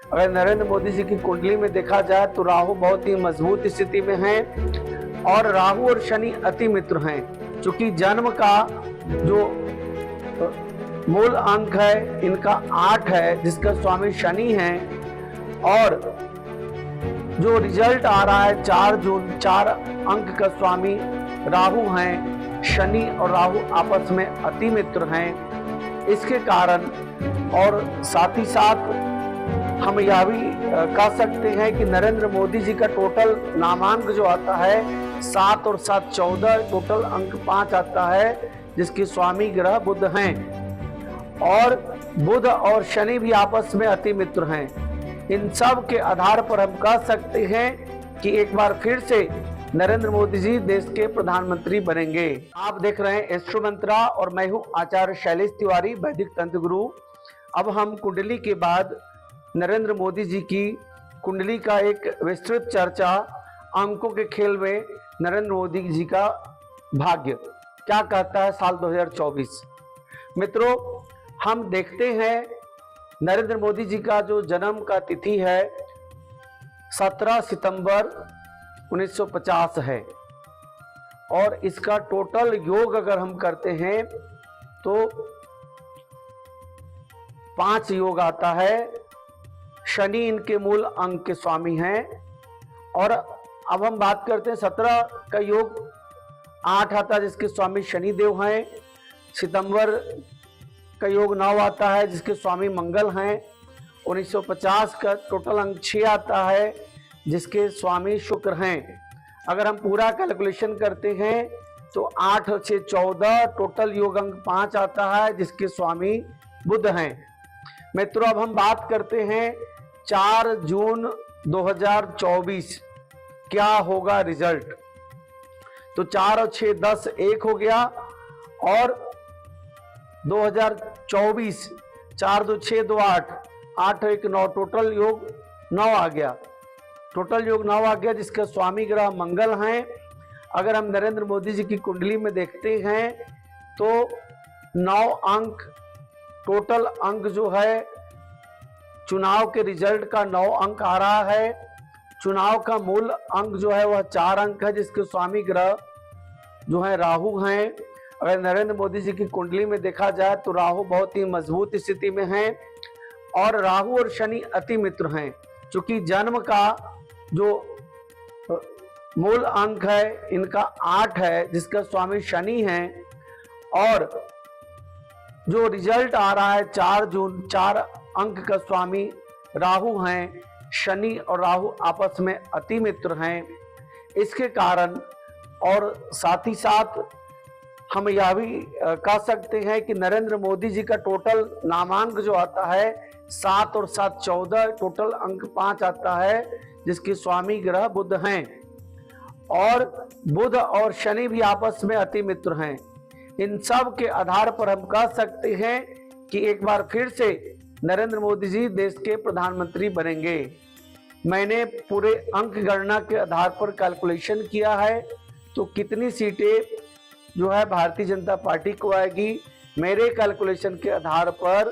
अगर नरेंद्र मोदी जी की कुंडली में देखा जाए तो राहु बहुत ही मजबूत स्थिति में है और राहु और शनि अति मित्र हैं। चूंकि जन्म का जो मूल अंक है इनका 8 है, जिसका स्वामी शनि है, और जो रिजल्ट आ रहा है 4 जून, 4 अंक का स्वामी राहु हैं। शनि और राहु आपस में अति मित्र हैं। इसके कारण और साथ ही साथ हम यह भी कह सकते हैं कि नरेंद्र मोदी जी का टोटल नामांक जो आता है 7 और 7 14, टोटल अंक 5 आता है, जिसके स्वामी ग्रह बुध हैं। और बुध और शनि भी आपस में अति मित्र हैं। इन सब के आधार पर हम कह सकते हैं कि एक बार फिर से नरेंद्र मोदी जी देश के प्रधानमंत्री बनेंगे। आप देख रहे हैं एस्ट्रो मंत्रा और मैं हूं आचार्य शैलेश तिवारी, वैदिक तंत्र गुरु। अब हम कुंडली के बाद नरेंद्र मोदी जी की कुंडली का एक विस्तृत चर्चा, अंकों के खेल में नरेंद्र मोदी जी का भाग्य क्या कहता है साल 2024। मित्रों, हम देखते हैं नरेंद्र मोदी जी का जो जन्म का तिथि है 17 सितंबर 1950 है, और इसका टोटल योग अगर हम करते हैं तो 5 योग आता है। शनि इनके मूल अंक के स्वामी हैं। और अब हम बात करते हैं 17 का योग 8 आता है, जिसके स्वामी शनि देव हैं। सितंबर का योग 9 आता है, जिसके स्वामी मंगल हैं। 1950 का टोटल अंक 6 आता है, जिसके स्वामी शुक्र हैं। अगर हम पूरा कैलकुलेशन करते हैं तो 8 और 6 14, टोटल योग अंक 5 आता है, जिसके स्वामी बुध हैं। मित्रों, अब हम बात करते हैं 4 जून 2024 क्या होगा रिजल्ट। तो 4 और 6 10, 1 हो गया, और 2024 4 2 6 2 8, 8 और 1 9, टोटल योग 9 आ गया। टोटल योग 9 आ गया, जिसका स्वामी ग्रह मंगल हैं। अगर हम नरेंद्र मोदी जी की कुंडली में देखते हैं तो 9 अंक, टोटल अंक जो है चुनाव के रिजल्ट का 9 अंक आ रहा है। चुनाव का मूल अंक जो है वह 4 अंक है, जिसके स्वामी ग्रह जो है राहु हैं। अगर नरेंद्र मोदी जी की कुंडली में देखा जाए तो राहु बहुत ही मजबूत स्थिति में हैं और राहु और शनि अति मित्र हैं। चूंकि जन्म का जो मूल अंक है इनका 8 है, जिसका स्वामी शनि हैं, और जो रिजल्ट आ रहा है 4 जून, 4 अंक का स्वामी राहु हैं। शनि और राहु आपस में अति मित्र हैं। इसके कारण और साथ ही साथ हम यह भी कह सकते हैं कि नरेंद्र मोदी जी का टोटल नामांक जो आता है 7 और 7 14, टोटल अंक 5 आता है, जिसके स्वामी ग्रह बुध हैं। और बुध और शनि भी आपस में अति मित्र हैं। इन सब के आधार पर हम कह सकते हैं कि एक बार फिर से नरेंद्र मोदी जी देश के प्रधानमंत्री बनेंगे। मैंने पूरे अंक गणना के आधार पर कैलकुलेशन किया है, तो कितनी सीटें जो है भारतीय जनता पार्टी को आएगी। मेरे कैलकुलेशन के आधार पर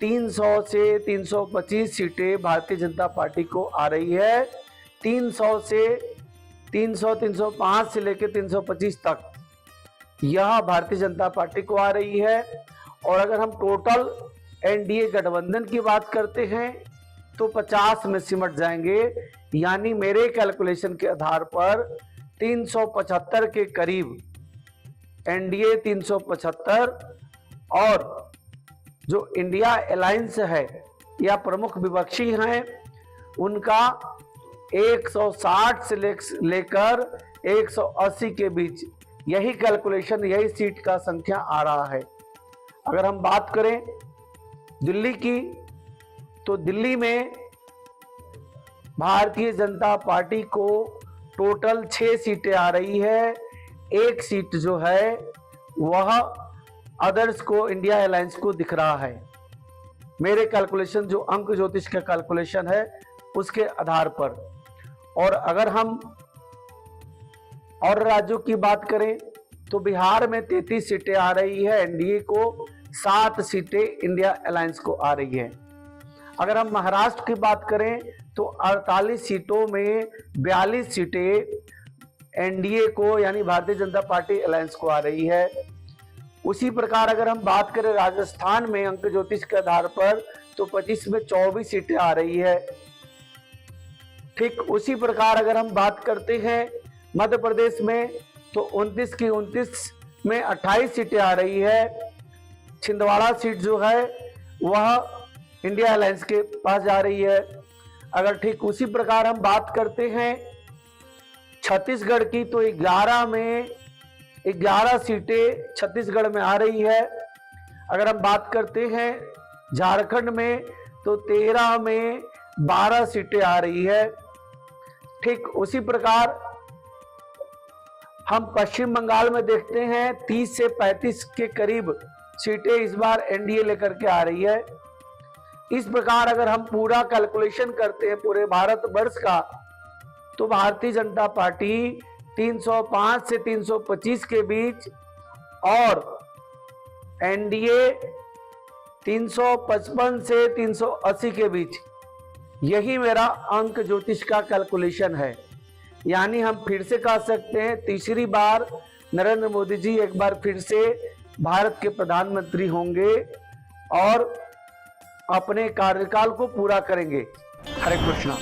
300 से 325 सीटें भारतीय जनता पार्टी को आ रही है। 300 से 305 से लेकर 325 तक यह भारतीय जनता पार्टी को आ रही है। और अगर हम टोटल एनडीए गठबंधन की बात करते हैं तो 50 में सिमट जाएंगे। यानी मेरे कैलकुलेशन के आधार पर 375 के करीब एनडीए 375, और जो इंडिया अलायंस है या प्रमुख विपक्षी हैं उनका 160 से लेकर 180 के बीच, यही कैलकुलेशन, यही सीट का संख्या आ रहा है। अगर हम बात करें दिल्ली की, तो दिल्ली में भारतीय जनता पार्टी को टोटल 6 सीटें आ रही है। 1 सीट जो है वह अदर्स को, इंडिया अलायंस को दिख रहा है। मेरे कैलकुलेशन, जो अंक ज्योतिष का कैलकुलेशन है उसके आधार पर। और अगर हम और राज्यों की बात करें तो बिहार में 33 सीटें आ रही है एनडीए को, 7 सीटें इंडिया अलायंस को आ रही है। अगर हम महाराष्ट्र की बात करें तो 48 सीटों में 42 सीटें एनडीए को यानी भारतीय जनता पार्टी अलायंस को आ रही है। उसी प्रकार अगर हम बात करें राजस्थान में अंक ज्योतिष के आधार पर तो 25 में 24 सीटें आ रही है। ठीक उसी प्रकार अगर हम बात करते हैं मध्य प्रदेश में तो 29 की 29 में 28 सीटें आ रही है। छिंदवाड़ा सीट जो है वह इंडिया अलायंस के पास जा रही है। अगर ठीक उसी प्रकार हम बात करते हैं छत्तीसगढ़ की तो 11 में 11 सीटें छत्तीसगढ़ में आ रही है। अगर हम बात करते हैं झारखंड में तो 13 में 12 सीटें आ रही है। ठीक उसी प्रकार हम पश्चिम बंगाल में देखते हैं 30 से 35 के करीब सीटें इस बार एनडीए लेकर के आ रही है। इस प्रकार अगर हम पूरा कैलकुलेशन करते हैं पूरे भारत वर्ष का तो भारतीय जनता पार्टी 305 से 325 के बीच और एनडीए 355 से 380 के बीच, यही मेरा अंक ज्योतिष का कैलकुलेशन है। यानी हम फिर से कह सकते हैं तीसरी बार नरेंद्र मोदी जी एक बार फिर से भारत के प्रधानमंत्री होंगे और अपने कार्यकाल को पूरा करेंगे। हरे कृष्णा।